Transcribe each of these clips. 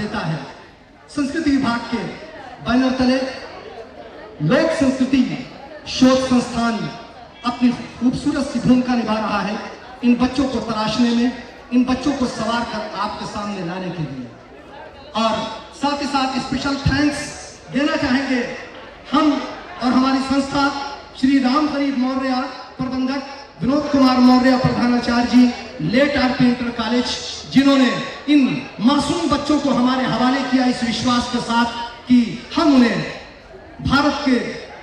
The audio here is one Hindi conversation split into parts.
देता है। संस्कृति विभाग के बैनर तले लोक संस्कृति शोध संस्थान अपनी खूबसूरत सी भूमिका निभा रहा है इन बच्चों को तराशने में, इन बच्चों को संवार कर आपके सामने लाने के लिए। और साथ ही साथ स्पेशल थैंक्स देना चाहेंगे हम और हमारी संस्था श्री राम गरीब मौर्य प्रबंधक विनोद कुमार मौर्य प्रधानाचार्य जी, लेट आरपी इंटर कॉलेज, जिन्होंने इन मासूम बच्चों को हमारे हवाले किया इस विश्वास के साथ कि हम उन्हें भारत के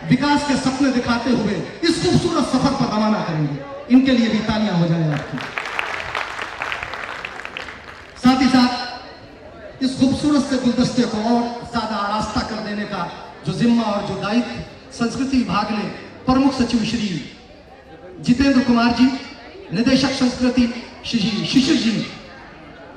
विकास के सपने दिखाते हुए इस खूबसूरत सफर पर रवाना करेंगे। इनके लिए भी तालियां हो जाए आपकी। साथ ही साथ इस खूबसूरत से गुलदस्ते को और ज्यादा आरास्ता कर देने का जो जिम्मा और जो दायित्व संस्कृति विभाग ने प्रमुख सचिव श्री जितेंद्र कुमार जी, निदेशक संस्कृति श्री शिशिर जी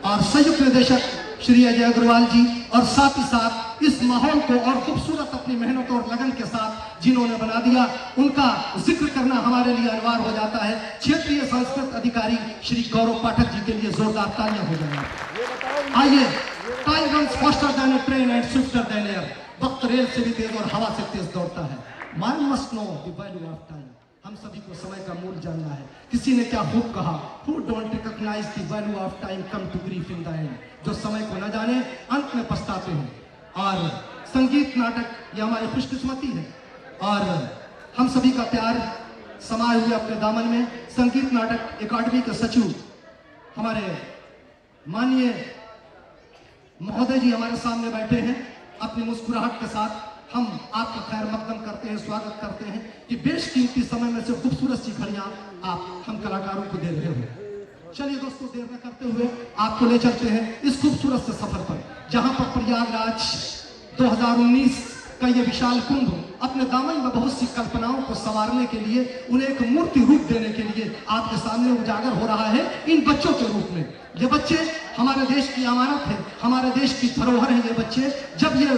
और संयुक्त निदेशक श्री अजय अग्रवाल जी, और साथ ही साथ इस माहौल को और खूबसूरत अपनी मेहनत और लगन के साथ जिन्होंने बना दिया, उनका जिक्र करना हमारे लिए अनिवार्य हो जाता है। क्षेत्रीय संस्कृत अधिकारी श्री गौरव पाठक जी के लिए जोरदार तालियां हो जाएंगी। आइए, time runs faster than A train and swifter than air. वक्त रेल से भी तेज और हवा से तेज दौड़ता है। Man must know the value of time। हम सभी को समय का मूल्य जानना है। किसी ने क्या खूब कहा, who don't recognize the value of time come to grief in the end। जो समय को न जाने अंत में पछताते हैं। और संगीत नाटक ये हमारी खुशकिस्मती है और हम सभी का प्यार समाये हुए अपने दामन में। संगीत नाटक अकादमी के सचिव हमारे माननीय महोदय जी हमारे सामने बैठे हैं। अपनी मुस्कुराहट के साथ हम आपका खैर मकदम करते हैं, स्वागत करते हैं कि बेशकीमती समय में से खूबसूरत सी घड़ियां आप हम कलाकारों को दे रहे हो। चलिए दोस्तों, देर न करते हुए आपको ले चलते हैं इस खूबसूरत से सफर पर, जहां पर प्रयागराज 2019 का ये विशाल कुंभ अपने दामन में बहुत सी कल्पनाओं को संवारने के लिए, उन्हें एक मूर्ति रूप देने के लिए आपके सामने उजागर हो रहा है इन बच्चों के रूप में। ये बच्चे हमारे देश की अमानत है, हमारे देश की धरोहर है। ये बच्चे जब ये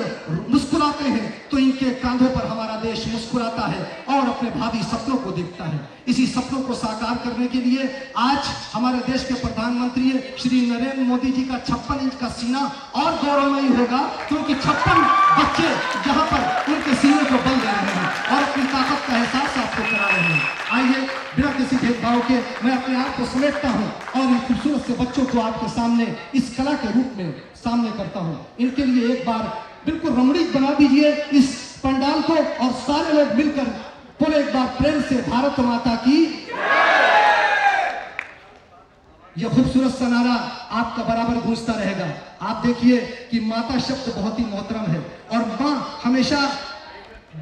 मुस्कुराते हैं तो इनके कांधों पर हमारा देश मुस्कुराता है और अपने भावी सपनों को देखता है। इसी सपनों को साकार करने के लिए आज हमारे देश के प्रधानमंत्री श्री नरेंद्र मोदी जी का 56 इंच का सीना और गौरवमयी होगा, क्योंकि 56 बच्चे जहां पर उनके सीने को बल दे रहे हैं और अपनी ताकत का एहसास आपको करा रहे हैं। आइए, बिना किसी भेदभाव के मैं अपने आप को समेटता हूं और इन खूबसूरत से बच्चों को आपके सामने इस कला के रूप में सामने करता हूं। इनके लिए एक बार बिल्कुल रमणीक बना दीजिए इस पंडाल को और सारे लोग मिलकर बोले एक बार प्रेम से, भारत माता की। यह खूबसूरत सा नारा आपका बराबर गूंजता रहेगा। आप देखिए कि माता शब्द बहुत ही मोहतरम है और मां हमेशा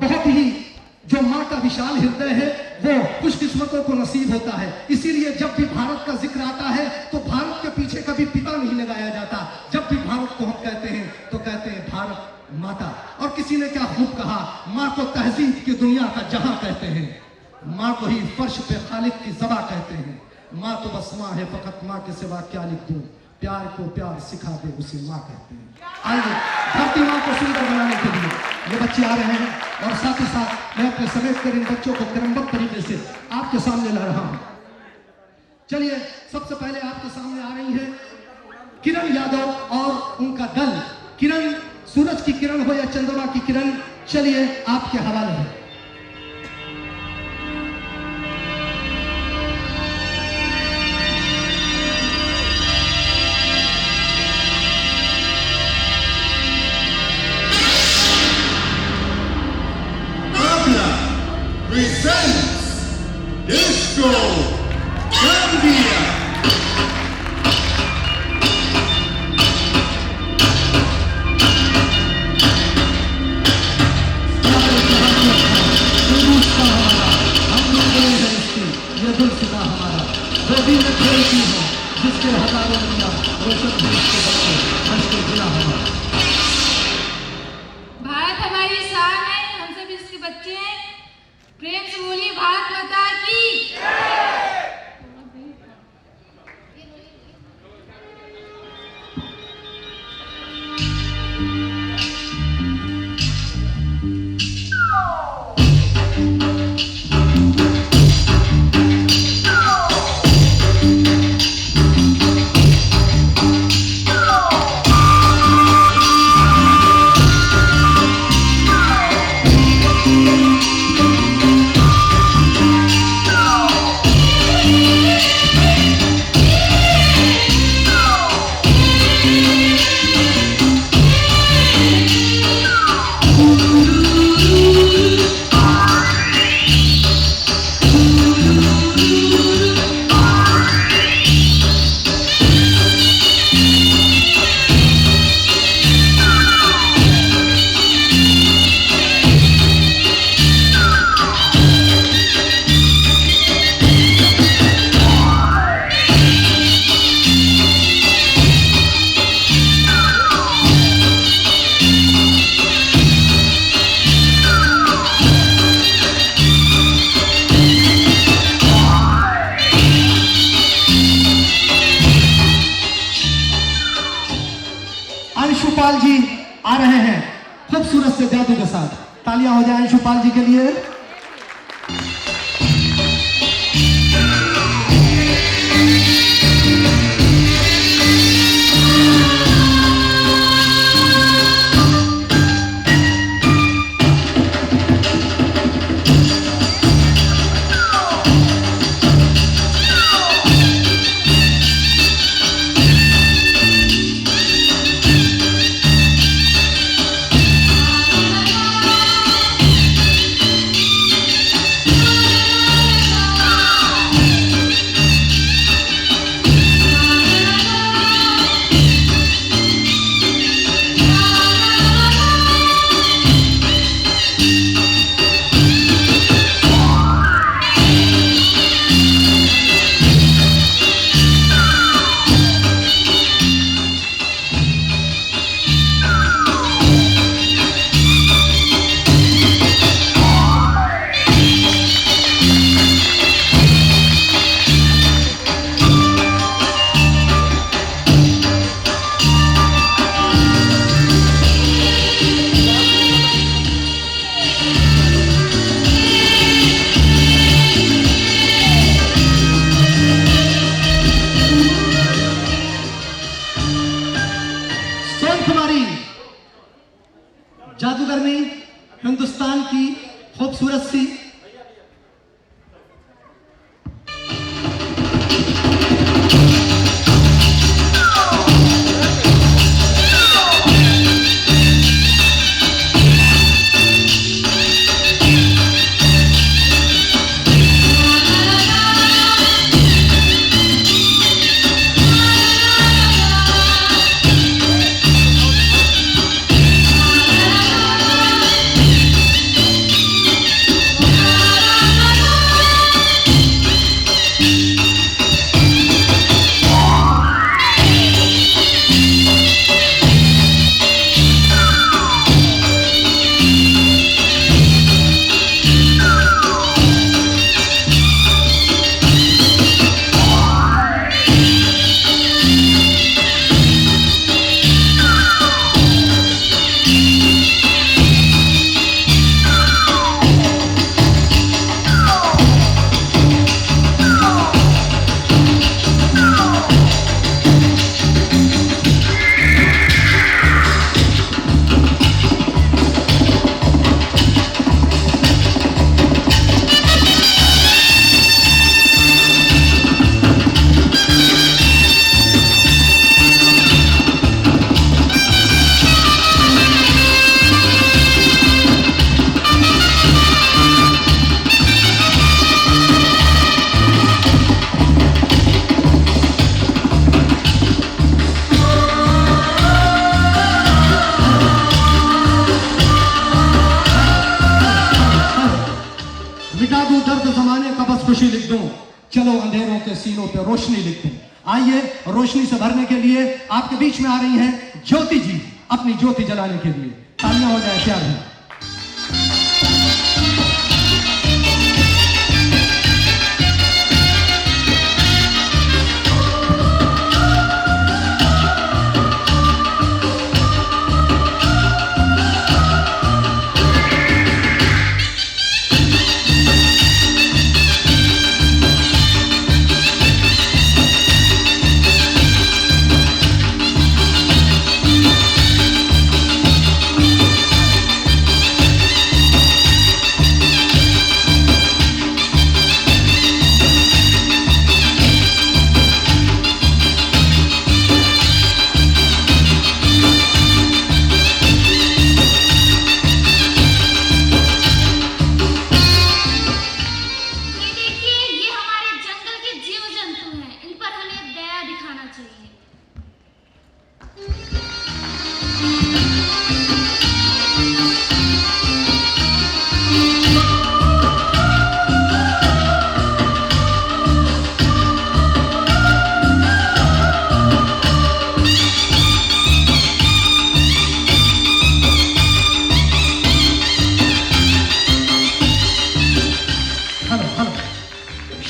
बहुत ही, जो मां का विशाल हृदय है वो खुशकिस्मतों को नसीब होता है। इसीलिए जब भी भारत का जिक्र आता है तो भारत के पीछे कभी पिता नहीं लगाया जाता। जब भी भारत को हम कहते हैं तो कहते हैं भारत माता। और किसी ने क्या खूब कहा, माँ को तहजीब की दुनिया का जहां कहते हैं, माँ को ही फर्श पे खालिक की ज़बा कहते हैं। माँ तो बस माँ है, फकत माँ के सिवा क्या लिख दूं, प्यार को प्यार सिखा दे उसे माँ कहते हैं। आइए, धरती माँ को सुंदर बनाने के लिए ये बच्चे आ रहे हैं और साथ ही साथ मैं अपने समेत कर इन बच्चों को क्रमबद्ध तरीके से आपके सामने ला रहा हूं। चलिए, सबसे पहले आपके सामने आ रही है किरण यादव और उनका दल। किरण, सूरज की किरण हो या चंद्रमा की किरण, चलिए आपके हवाले है। Presents Disco Gambia. ये दिल सिता हमारा गोदी में खेलती है, जिसके हजारों दुनिया रोशन देश के बच्चे हंस के जिला हमारा। भारत हमारी शान है, हम सब इसके बच्चे हैं। प्रेम से बोलिए भारत माता की। अंशुपाल जी आ रहे हैं खूबसूरत से जादू के साथ। तालियां हो जाए अंशुपाल जी के लिए। जादूगरनी हिंदुस्तान की खूबसूरत सी मिटा दूं दर्द जमाने का बस खुशी लिख दूं, चलो अंधेरों के सीनों पे रोशनी लिख दूं। आइए रोशनी से भरने के लिए आपके बीच में आ रही हैं ज्योति जी, अपनी ज्योति जलाने के लिए। तालियां हो जाए प्यार है।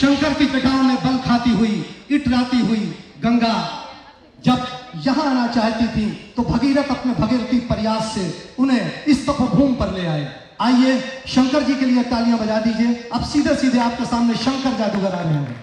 शंकर की जटाओं में बल खाती हुई इटराती हुई गंगा जब यहाँ आना चाहती थी तो भगीरथ अपने भगीरथी प्रयास से उन्हें इस तपोभूमि पर ले आए। आइए शंकर जी के लिए तालियां बजा दीजिए। अब सीधे सीधे आपके सामने शंकर जादूगर आ रहे हैं।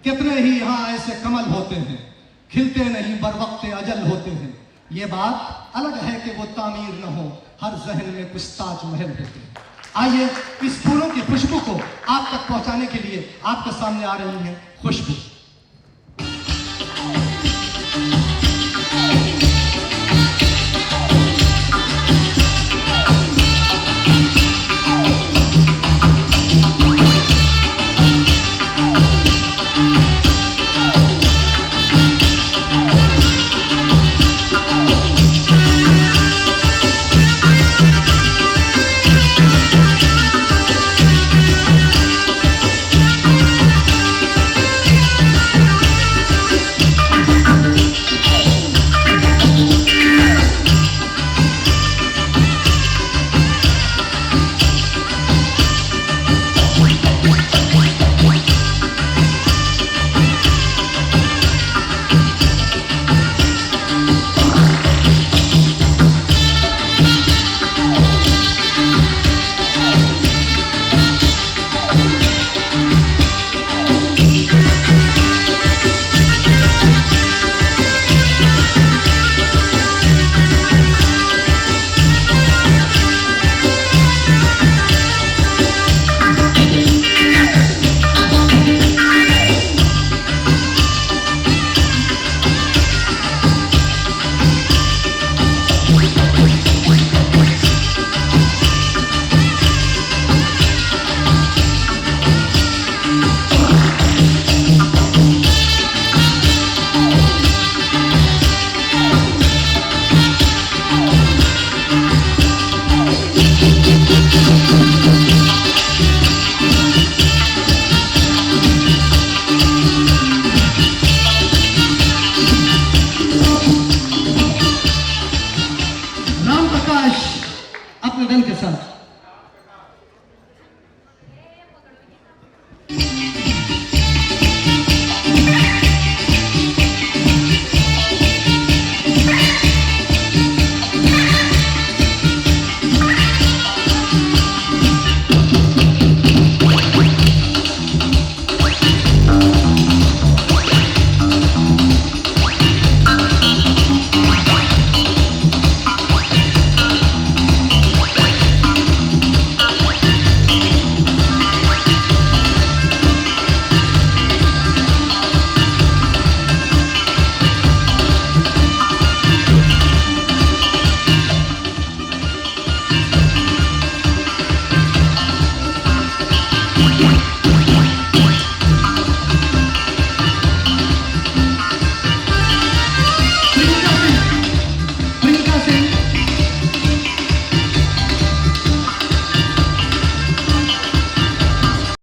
कितने ही यहाँ ऐसे कमल होते हैं, खिलते नहीं बर वक्त अजल होते हैं। ये बात अलग है कि वो तामीर न हो, हर जहन में कुछ ताजमहल होते हैं। आइए इस फूलों की खुशबू को आप तक पहुंचाने के लिए आपके सामने आ रही है खुशबू।